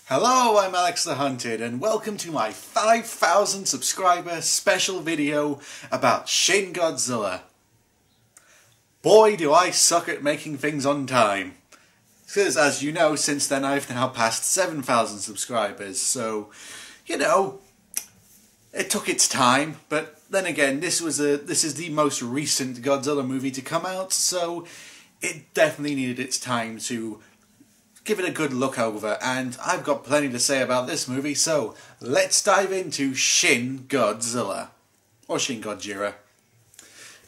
Hello, I'm Alexthehunted and welcome to my 5,000 subscriber special video about Shin Godzilla. Boy, do I suck at making things on time. Because as you know, since then I've now passed 7,000 subscribers, so, you know, it took its time, but then again, this is the most recent Godzilla movie to come out, so it definitely needed its time to give it a good look over, and I've got plenty to say about this movie, so let's dive into Shin Godzilla. Or Shin Godzilla.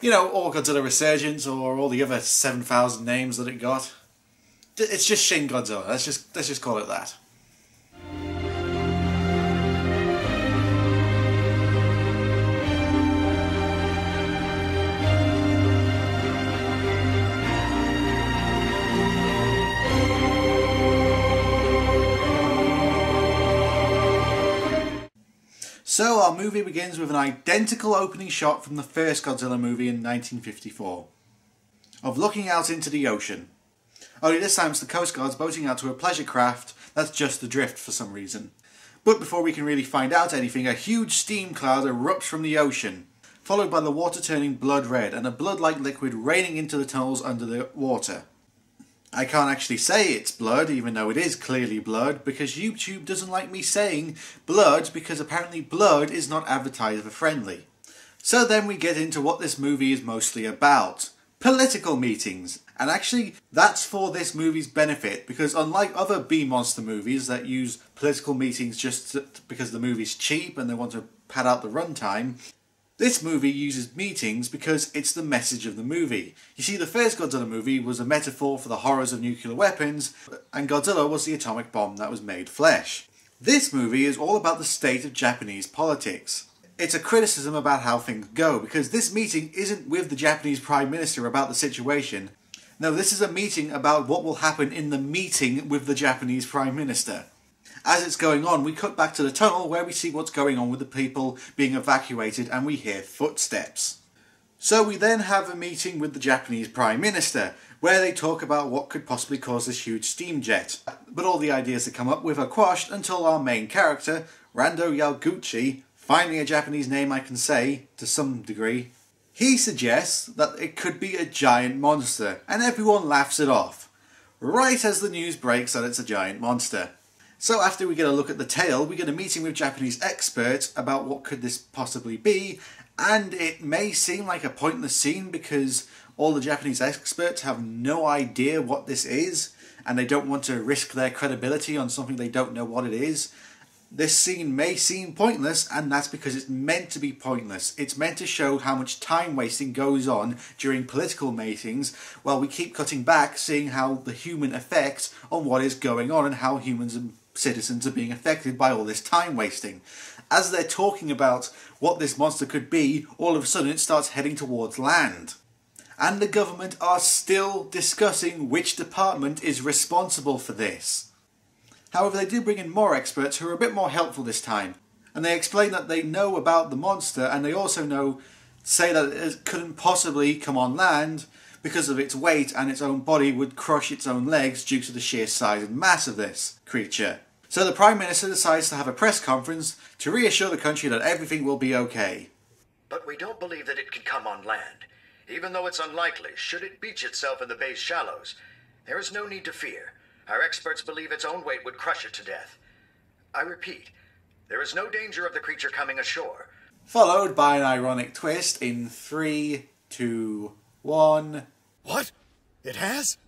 You know, or Godzilla Resurgence, or all the other 7,000 names that it got. It's just Shin Godzilla, let's just call it that. So our movie begins with an identical opening shot from the first Godzilla movie in 1954, of looking out into the ocean. Only this time it's the Coast Guard's boating out to a pleasure craft that's just adrift for some reason. But before we can really find out anything, a huge steam cloud erupts from the ocean, followed by the water turning blood red and a blood-like liquid raining into the tunnels under the water. I can't actually say it's blood, even though it is clearly blood, because YouTube doesn't like me saying blood, because apparently blood is not advertiser friendly. So then we get into what this movie is mostly about. Political meetings. And actually, that's for this movie's benefit, because unlike other B-monster movies that use political meetings just because the movie's cheap and they want to pad out the runtime, this movie uses meetings because it's the message of the movie. You see, the first Godzilla movie was a metaphor for the horrors of nuclear weapons, and Godzilla was the atomic bomb that was made flesh. This movie is all about the state of Japanese politics. It's a criticism about how things go, because this meeting isn't with the Japanese Prime Minister about the situation. No, this is a meeting about what will happen in the meeting with the Japanese Prime Minister. As it's going on, we cut back to the tunnel where we see what's going on with the people being evacuated and we hear footsteps. So we then have a meeting with the Japanese Prime Minister, where they talk about what could possibly cause this huge steam jet. But all the ideas that come up with are quashed until our main character, Rando Yaguchi, finally a Japanese name I can say, to some degree, he suggests that it could be a giant monster, and everyone laughs it off, right as the news breaks that it's a giant monster. So after we get a look at the tale, we get a meeting with Japanese experts about what could this possibly be, and it may seem like a pointless scene because all the Japanese experts have no idea what this is, and they don't want to risk their credibility on something they don't know what it is. This scene may seem pointless, and that's because it's meant to be pointless. It's meant to show how much time wasting goes on during political meetings, while we keep cutting back, seeing how the human effect on what is going on and how humans and citizens are being affected by all this time wasting. As they're talking about what this monster could be, all of a sudden it starts heading towards land. And the government are still discussing which department is responsible for this. However, they do bring in more experts who are a bit more helpful this time, and they explain that they know about the monster, and they also say that it couldn't possibly come on land because of its weight, and its own body would crush its own legs due to the sheer size and mass of this creature. So the Prime Minister decides to have a press conference to reassure the country that everything will be okay. But we don't believe that it can come on land. Even though it's unlikely, should it beach itself in the bay's shallows, there is no need to fear. Our experts believe its own weight would crush it to death. I repeat, there is no danger of the creature coming ashore. Followed by an ironic twist in 3, 2, 1... What? It has?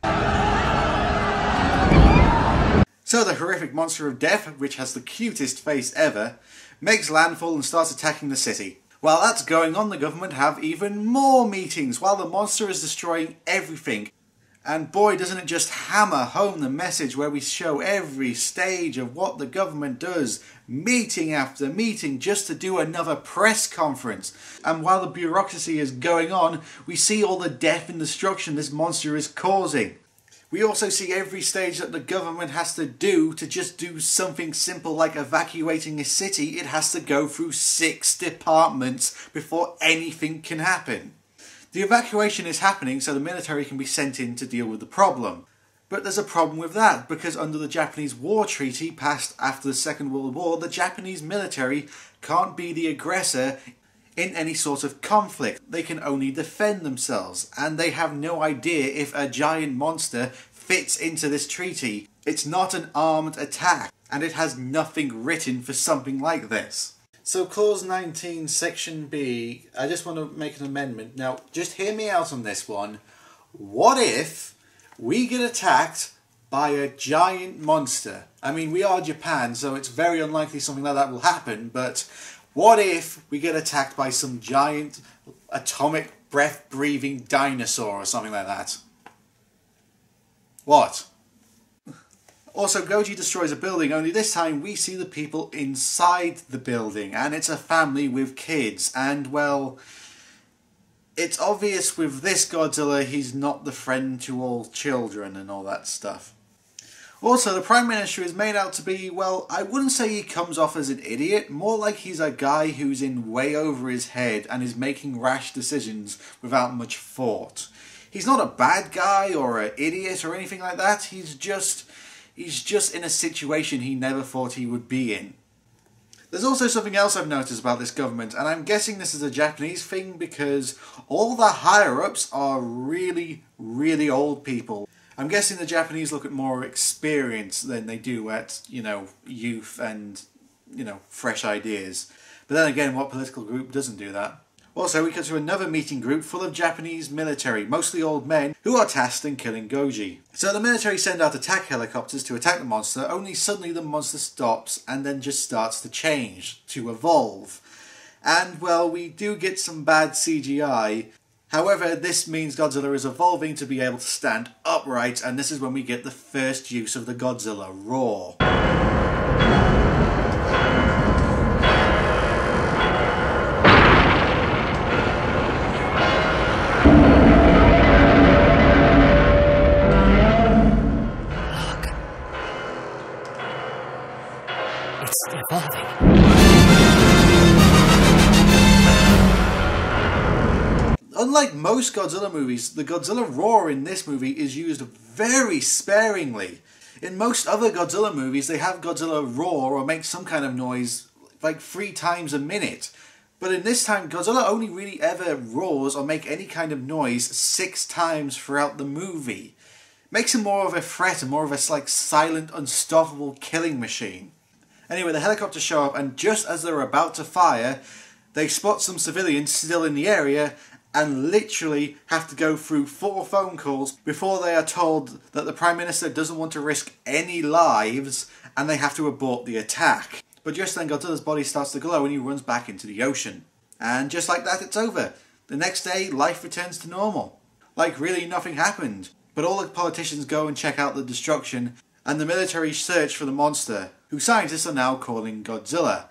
So the horrific monster of death, which has the cutest face ever, makes landfall and starts attacking the city. While that's going on, the government have even more meetings while the monster is destroying everything. And boy, doesn't it just hammer home the message where we show every stage of what the government does, meeting after meeting, just to do another press conference. And while the bureaucracy is going on, we see all the death and destruction this monster is causing. We also see every stage that the government has to do to just do something simple like evacuating a city. It has to go through 6 departments before anything can happen. The evacuation is happening so the military can be sent in to deal with the problem. But there's a problem with that, because under the Japanese War Treaty passed after the Second World War, the Japanese military can't be the aggressor in any sort of conflict. They can only defend themselves, and they have no idea if a giant monster fits into this treaty. It's not an armed attack, and it has nothing written for something like this. So Clause 19, Section B, I just want to make an amendment. Now, just hear me out on this one. What if we get attacked by a giant monster? I mean, we are Japan, so it's very unlikely something like that will happen, but what if we get attacked by some giant atomic breath-breathing dinosaur or something like that? What? Also, Goji destroys a building, only this time we see the people inside the building, and it's a family with kids, and well, it's obvious with this Godzilla he's not the friend to all children and all that stuff. Also, the Prime Minister is made out to be, well, I wouldn't say he comes off as an idiot, more like he's a guy who's in way over his head and is making rash decisions without much thought. He's not a bad guy or an idiot or anything like that, he's just in a situation he never thought he would be in. There's also something else I've noticed about this government, and I'm guessing this is a Japanese thing because all the higher-ups are really, really old people. I'm guessing the Japanese look at more experience than they do at, youth and, fresh ideas. But then again, what political group doesn't do that? Also, we cut to another meeting group full of Japanese military, mostly old men, who are tasked in killing Goji. So the military send out attack helicopters to attack the monster, only suddenly the monster stops and then just starts to change, to evolve. And, well, we do get some bad CGI. However, this means Godzilla is evolving to be able to stand upright, and this is when we get the first use of the Godzilla roar. Unlike most Godzilla movies, the Godzilla roar in this movie is used very sparingly. In most other Godzilla movies, they have Godzilla roar or make some kind of noise like 3 times a minute. But in this time, Godzilla only really ever roars or make any kind of noise 6 times throughout the movie. Makes him more of a threat and more of a silent, unstoppable killing machine. Anyway, the helicopters show up, and just as they're about to fire, they spot some civilians still in the area and literally have to go through 4 phone calls before they are told that the Prime Minister doesn't want to risk any lives and they have to abort the attack. But just then Godzilla's body starts to glow and he runs back into the ocean. And just like that, it's over. The next day, life returns to normal. Like really nothing happened. But all the politicians go and check out the destruction, and the military search for the monster, who scientists are now calling Godzilla.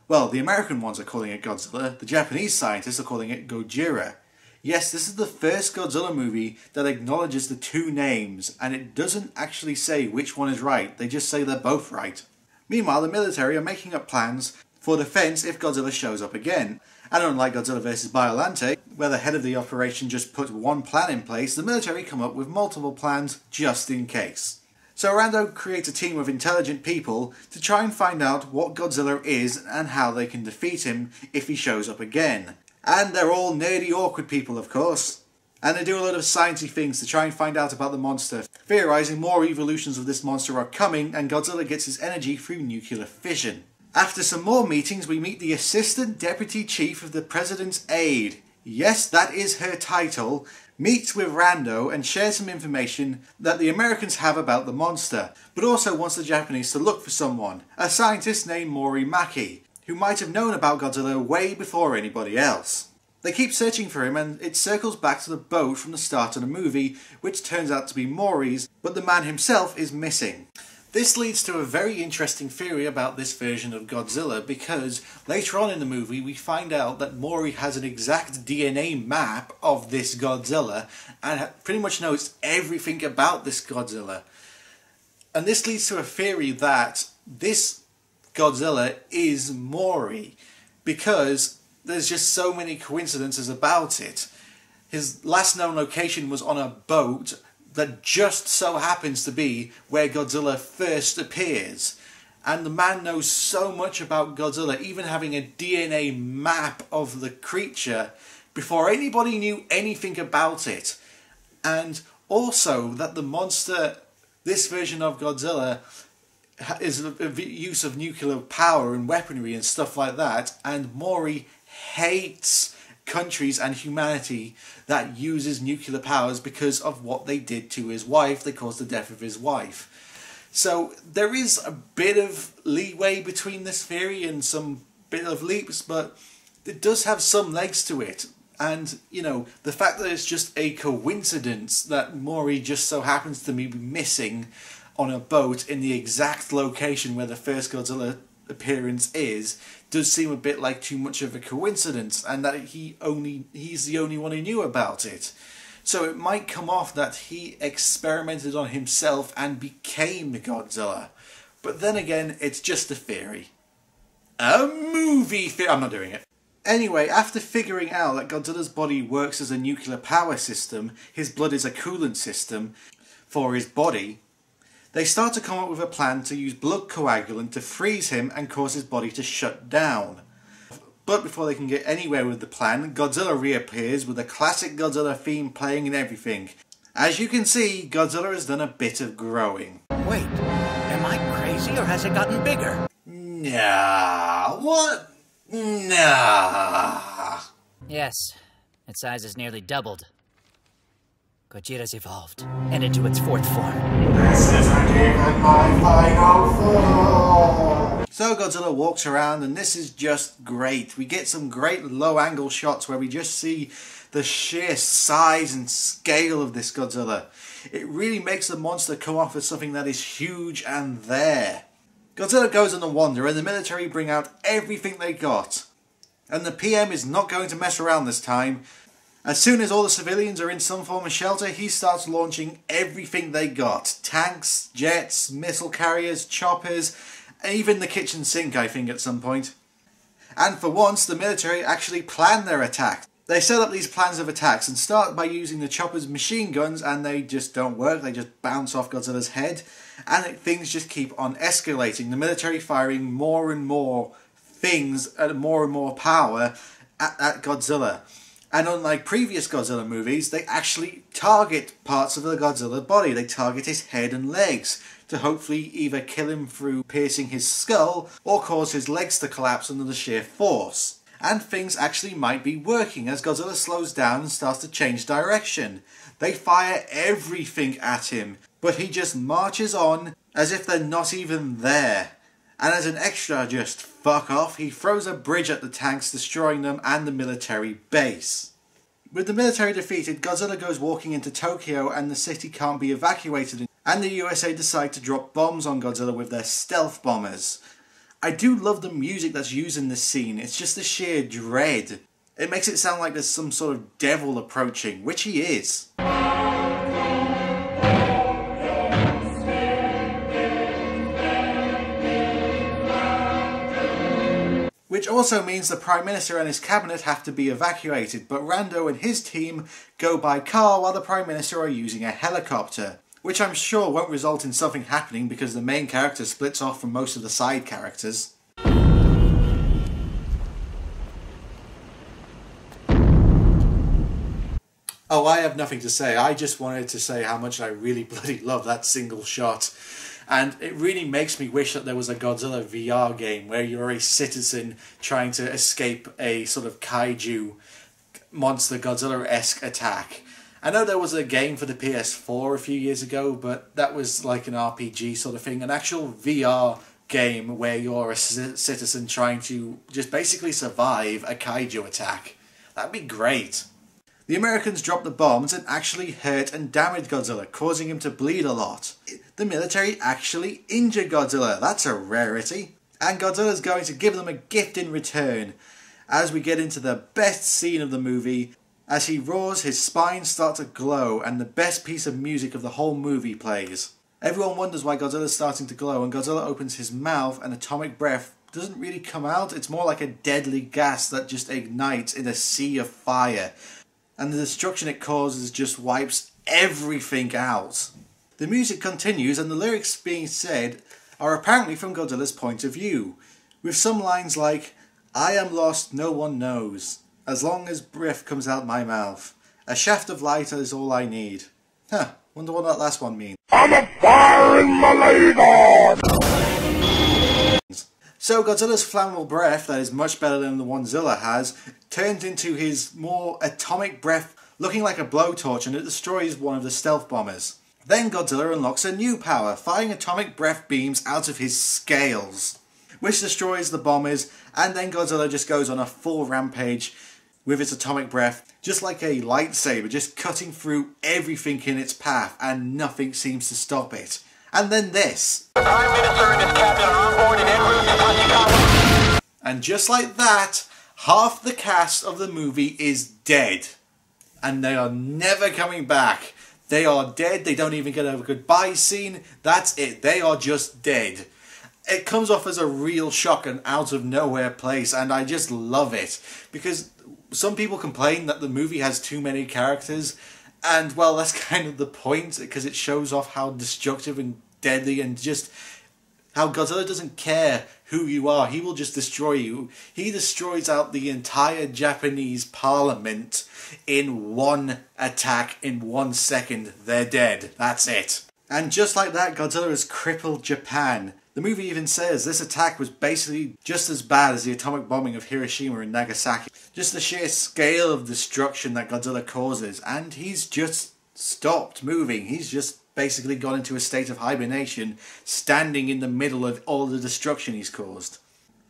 Well, the American ones are calling it Godzilla, the Japanese scientists are calling it Gojira. Yes, this is the first Godzilla movie that acknowledges the 2 names, and it doesn't actually say which one is right, they just say they're both right. Meanwhile, the military are making up plans for defense if Godzilla shows up again. And unlike Godzilla vs. Biollante, where the head of the operation just put one plan in place, the military come up with multiple plans just in case. So Rando creates a team of intelligent people to try and find out what Godzilla is and how they can defeat him if he shows up again. And they're all nerdy, awkward people, of course. And they do a lot of sciencey things to try and find out about the monster, theorising more evolutions of this monster are coming, and Godzilla gets his energy through nuclear fission. After some more meetings, we meet the Assistant Deputy Chief of the President's Aide. Yes, that is her title. Meets with Rando and shares some information that the Americans have about the monster, but also wants the Japanese to look for someone, a scientist named Mori Maki, who might have known about Godzilla way before anybody else. They keep searching for him, and it circles back to the boat from the start of the movie, which turns out to be Mori's, but the man himself is missing. This leads to a very interesting theory about this version of Godzilla, because later on in the movie we find out that Mori has an exact DNA map of this Godzilla and pretty much knows everything about this Godzilla. And this leads to a theory that this Godzilla is Mori, because there's just so many coincidences about it. His last known location was on a boat that just so happens to be where Godzilla first appears. And the man knows so much about Godzilla, even having a DNA map of the creature before anybody knew anything about it. And also that the monster, this version of Godzilla, is a use of nuclear power and weaponry and stuff like that, and Mori hates countries and humanity that uses nuclear powers because of what they did to his wife. They caused the death of his wife. So there is a bit of leeway between this theory and some bit of leaps, but it does have some legs to it. And, you know, the fact that it's just a coincidence that Mori just so happens to be missing on a boat in the exact location where the first Godzilla appearance is, does seem a bit like too much of a coincidence, and that he's the only one who knew about it. So it might come off that he experimented on himself and became Godzilla. But then again, it's just a theory. A movie theory. I'm not doing it. Anyway, after figuring out that Godzilla's body works as a nuclear power system, his blood is a coolant system for his body, they start to come up with a plan to use blood coagulant to freeze him and cause his body to shut down. But before they can get anywhere with the plan, Godzilla reappears with a classic Godzilla theme playing and everything. As you can see, Godzilla has done a bit of growing. Wait, am I crazy or has it gotten bigger? Nah, what? Nah. Yes, its size has nearly doubled. Gojira's evolved, and into its fourth form. This isn't even my final form. So Godzilla walks around, and this is just great. We get some great low-angle shots where we just see the sheer size and scale of this Godzilla. It really makes the monster come off as something that is huge and there. Godzilla goes on a wander, and the military bring out everything they got. And the PM is not going to mess around this time. As soon as all the civilians are in some form of shelter, he starts launching everything they got. Tanks, jets, missile carriers, choppers, and even the kitchen sink, I think, at some point. And for once, the military actually plan their attacks. They set up these plans of attacks and start by using the chopper's machine guns, and they just don't work. They just bounce off Godzilla's head, and things just keep on escalating. The military firing more and more things at more and more power at Godzilla. And unlike previous Godzilla movies, they actually target parts of the Godzilla body. They target his head and legs to hopefully either kill him through piercing his skull or cause his legs to collapse under the sheer force. And things actually might be working as Godzilla slows down and starts to change direction. They fire everything at him, but he just marches on as if they're not even there. And as an extra just fuck off, he throws a bridge at the tanks, destroying them and the military base. With the military defeated, Godzilla goes walking into Tokyo and the city can't be evacuated, and the USA decide to drop bombs on Godzilla with their stealth bombers. I do love the music that's used in this scene. It's just the sheer dread. It makes it sound like there's some sort of devil approaching, which he is. Which also means the Prime Minister and his cabinet have to be evacuated, but Rando and his team go by car while the Prime Minister are using a helicopter. Which I'm sure won't result in something happening because the main character splits off from most of the side characters. Oh, I have nothing to say. I just wanted to say how much I really bloody love that single shot. And it really makes me wish that there was a Godzilla VR game where you're a citizen trying to escape a sort of kaiju monster Godzilla-esque attack. I know there was a game for the PS4 a few years ago, but that was like an RPG sort of thing. An actual VR game where you're a citizen trying to just basically survive a kaiju attack. That'd be great. The Americans dropped the bombs and actually hurt and damaged Godzilla, causing him to bleed a lot. The military actually injured Godzilla. That's a rarity. And Godzilla's going to give them a gift in return. As we get into the best scene of the movie, as he roars, his spine starts to glow, and the best piece of music of the whole movie plays. Everyone wonders why Godzilla's starting to glow, and Godzilla opens his mouth, and atomic breath doesn't really come out. It's more like a deadly gas that just ignites in a sea of fire. And the destruction it causes just wipes everything out. The music continues and the lyrics being said are apparently from Godzilla's point of view, with some lines like, "I am lost, no one knows, as long as breath comes out my mouth. A shaft of light is all I need." Wonder what that last one means. I'm a fire in my ladle! So Godzilla's flammable breath, that is much better than the one Zilla has, turns into his more atomic breath looking like a blowtorch, and it destroys one of the stealth bombers. Then Godzilla unlocks a new power, firing atomic breath beams out of his scales, which destroys the bombers, and then Godzilla just goes on a full rampage with its atomic breath, just like a lightsaber, just cutting through everything in its path, and nothing seems to stop it. And then this. The Prime Minister and his cabinet are on board and en route to Tachikawa. And just like that, half the cast of the movie is dead. And they are never coming back. They are dead, they don't even get a goodbye scene, that's it, they are just dead. It comes off as a real shock and out of nowhere place, and I just love it. Because some people complain that the movie has too many characters, and well, that's kind of the point, because it shows off how destructive and deadly and just how Godzilla doesn't care who you are, he will just destroy you. He destroys out the entire Japanese parliament in one attack, in 1 second. They're dead. That's it. And just like that, Godzilla has crippled Japan. The movie even says this attack was basically just as bad as the atomic bombing of Hiroshima and Nagasaki. Just the sheer scale of destruction that Godzilla causes, and he's just stopped moving. He's just basically gone into a state of hibernation, standing in the middle of all the destruction he's caused.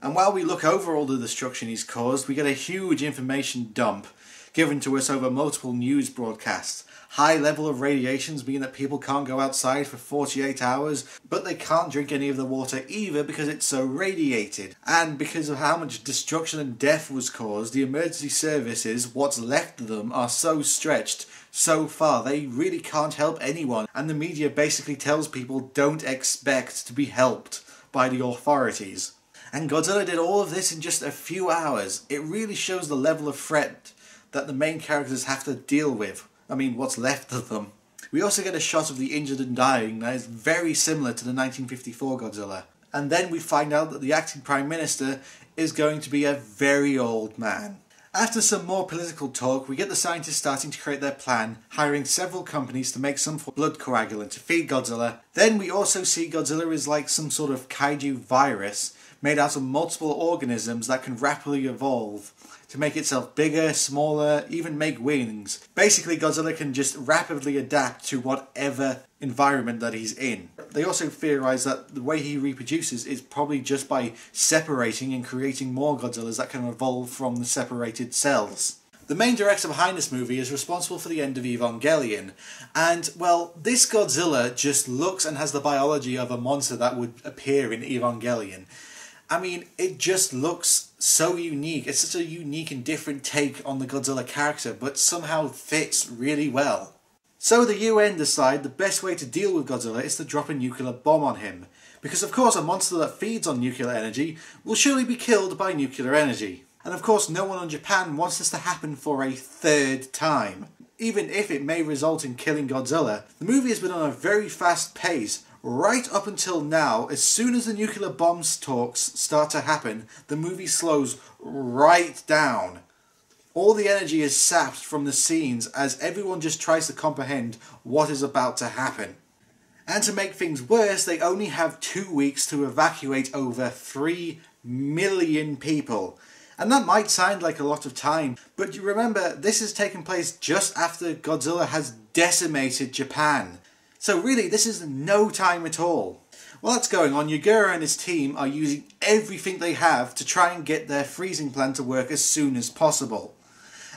And while we look over all the destruction he's caused, we get a huge information dump given to us over multiple news broadcasts. High level of radiations mean that people can't go outside for 48 hours, but they can't drink any of the water either because it's so radiated. And because of how much destruction and death was caused, the emergency services, what's left of them, are so stretched so far they really can't help anyone, and the media basically tells people don't expect to be helped by the authorities. And Godzilla did all of this in just a few hours. It really shows the level of threat that the main characters have to deal with. I mean, what's left of them. We also get a shot of the injured and dying that is very similar to the 1954 Godzilla. And then we find out that the acting Prime Minister is going to be a very old man. After some more political talk, we get the scientists starting to create their plan, hiring several companies to make some blood coagulant to feed Godzilla. Then we also see Godzilla is like some sort of kaiju virus made out of multiple organisms that can rapidly evolve to make itself bigger, smaller, even make wings. Basically, Godzilla can just rapidly adapt to whatever environment that he's in. They also theorize that the way he reproduces is probably just by separating and creating more Godzillas that can evolve from the separated cells. The main director behind this movie is responsible for the end of Evangelion, and, well, this Godzilla just looks and has the biology of a monster that would appear in Evangelion. I mean, it just looks so unique. It's such a unique and different take on the Godzilla character, but somehow fits really well. So the UN decide the best way to deal with Godzilla is to drop a nuclear bomb on him. Because of course a monster that feeds on nuclear energy will surely be killed by nuclear energy. And of course no one in Japan wants this to happen for a third time. Even if it may result in killing Godzilla, the movie has been on a very fast pace. Right up until now, as soon as the nuclear bombs talks start to happen, the movie slows right down. All the energy is sapped from the scenes as everyone just tries to comprehend what is about to happen. And to make things worse, they only have 2 weeks to evacuate over 3 million people. And that might sound like a lot of time, but you remember this has taken place just after Godzilla has decimated Japan. So really, this is no time at all. While that's going on, Yagura and his team are using everything they have to try and get their freezing plan to work as soon as possible.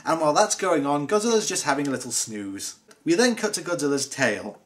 And while that's going on, Godzilla's just having a little snooze. We then cut to Godzilla's tail.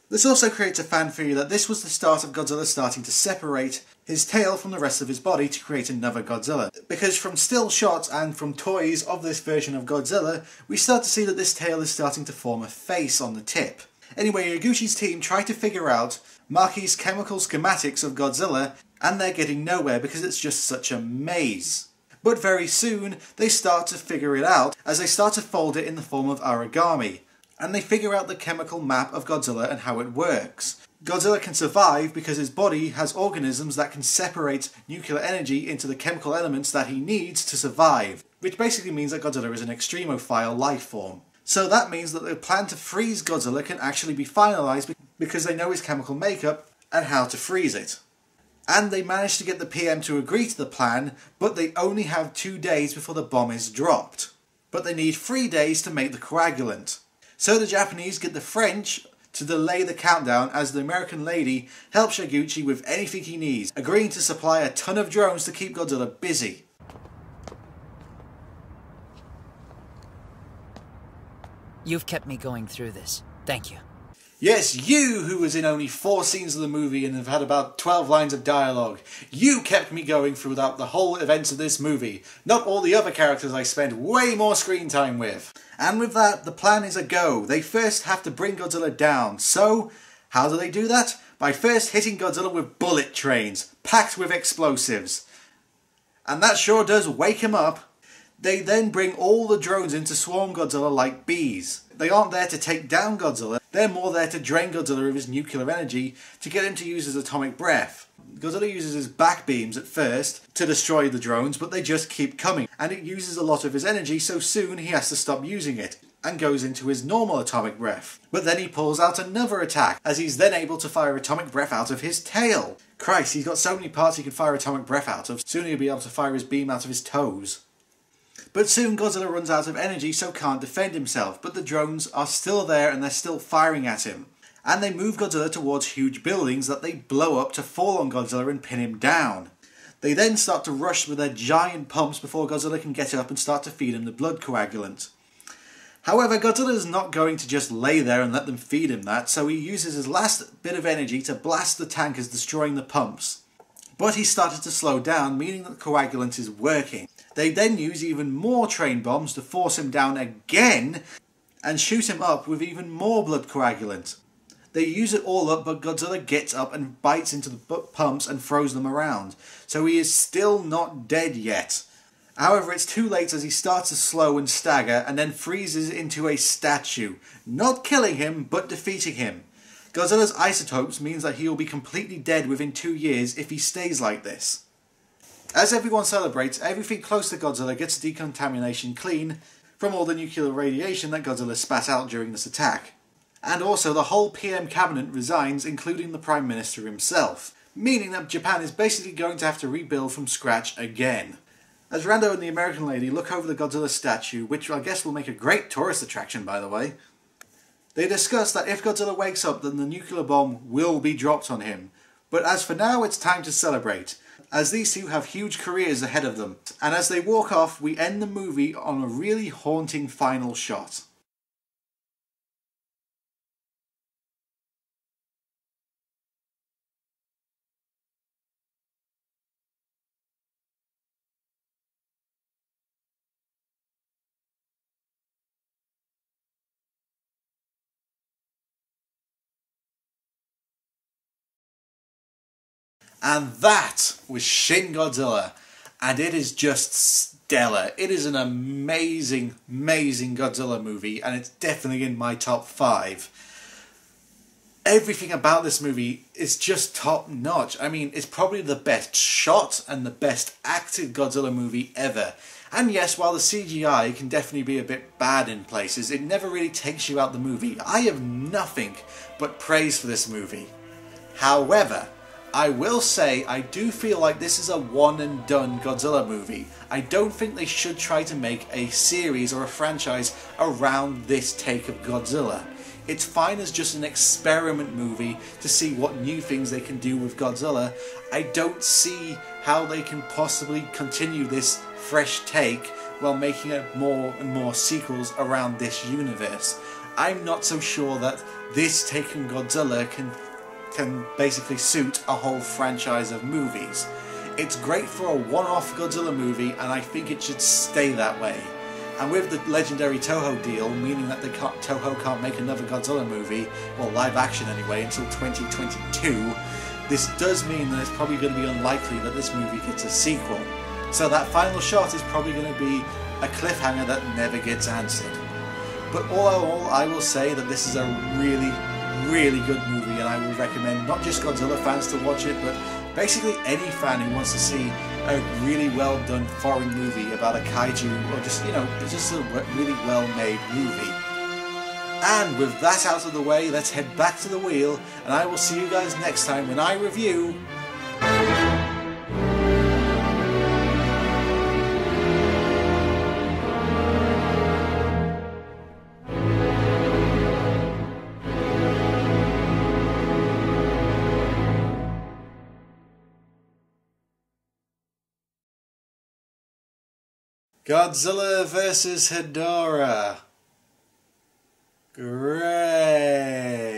This also creates a fan theory that this was the start of Godzilla starting to separate his tail from the rest of his body to create another Godzilla. Because from still shots and from toys of this version of Godzilla, we start to see that this tail is starting to form a face on the tip. Anyway, Yaguchi's team try to figure out Maki's chemical schematics of Godzilla, and they're getting nowhere because it's just such a maze. But very soon, they start to figure it out as they start to fold it in the form of origami. and they figure out the chemical map of Godzilla and how it works. Godzilla can survive because his body has organisms that can separate nuclear energy into the chemical elements that he needs to survive, which basically means that Godzilla is an extremophile life form. So that means that the plan to freeze Godzilla can actually be finalised because they know his chemical makeup and how to freeze it. And they manage to get the PM to agree to the plan, but they only have 2 days before the bomb is dropped. But they need 3 days to make the coagulant. So the Japanese get the French to delay the countdown as the American lady helps Yaguchi with anything he needs, agreeing to supply a ton of drones to keep Godzilla busy. You've kept me going through this. Thank you. Yes, you who was in only 4 scenes of the movie and have had about 12 lines of dialogue. You kept me going throughout the whole events of this movie. Not all the other characters I spent way more screen time with. And with that, the plan is a go. They first have to bring Godzilla down. So, how do they do that? By first hitting Godzilla with bullet trains, packed with explosives. And that sure does wake him up. They then bring all the drones in to swarm Godzilla like bees. They aren't there to take down Godzilla, they're more there to drain Godzilla of his nuclear energy to get him to use his atomic breath. Godzilla uses his back beams at first to destroy the drones, but they just keep coming, and it uses a lot of his energy, so soon he has to stop using it, and goes into his normal atomic breath. But then he pulls out another attack, as he's then able to fire atomic breath out of his tail. Christ, he's got so many parts he can fire atomic breath out of, soon he'll be able to fire his beam out of his toes. But soon Godzilla runs out of energy, so can't defend himself, but the drones are still there and they're still firing at him. And they move Godzilla towards huge buildings that they blow up to fall on Godzilla and pin him down. They then start to rush with their giant pumps before Godzilla can get up and start to feed him the blood coagulant. However, Godzilla is not going to just lay there and let them feed him that, so he uses his last bit of energy to blast the tankers, destroying the pumps. But he started to slow down, meaning that the coagulant is working. They then use even more train bombs to force him down again and shoot him up with even more blood coagulant. They use it all up, but Godzilla gets up and bites into the pumps and throws them around, so he is still not dead yet. However, it's too late as he starts to slow and stagger and then freezes into a statue, not killing him, but defeating him. Godzilla's isotopes means that he will be completely dead within 2 years if he stays like this. As everyone celebrates, everything close to Godzilla gets decontamination clean from all the nuclear radiation that Godzilla spat out during this attack. And also the whole PM cabinet resigns, including the Prime Minister himself, meaning that Japan is basically going to have to rebuild from scratch again. As Rando and the American lady look over the Godzilla statue, which I guess will make a great tourist attraction by the way, they discuss that if Godzilla wakes up then the nuclear bomb will be dropped on him. But as for now, it's time to celebrate, as these two have huge careers ahead of them. And as they walk off, we end the movie on a really haunting final shot. And that was Shin Godzilla, and it is just stellar. It is an amazing, amazing Godzilla movie, and it's definitely in my top 5. Everything about this movie is just top notch. I mean, it's probably the best shot and the best acted Godzilla movie ever. And yes, while the CGI can definitely be a bit bad in places, it never really takes you out the movie. I have nothing but praise for this movie. However, I will say I do feel like this is a one and done Godzilla movie. I don't think they should try to make a series or a franchise around this take of Godzilla. It's fine as just an experiment movie to see what new things they can do with Godzilla. I don't see how they can possibly continue this fresh take while making more and more sequels around this universe. I'm not so sure that this take on Godzilla can basically suit a whole franchise of movies. It's great for a one-off Godzilla movie, and I think it should stay that way. And with the legendary Toho deal, meaning that Toho can't make another Godzilla movie, well, live action anyway, until 2022, this does mean that it's probably going to be unlikely that this movie gets a sequel. So that final shot is probably going to be a cliffhanger that never gets answered. But all in all, I will say that this is a really, really good movie, and I would recommend not just Godzilla fans to watch it, but basically any fan who wants to see a really well done foreign movie about a kaiju, or just, you know, it's just a really well made movie. And with that out of the way, let's head back to the wheel, and I will see you guys next time when I review Godzilla vs. Hedorah. Great.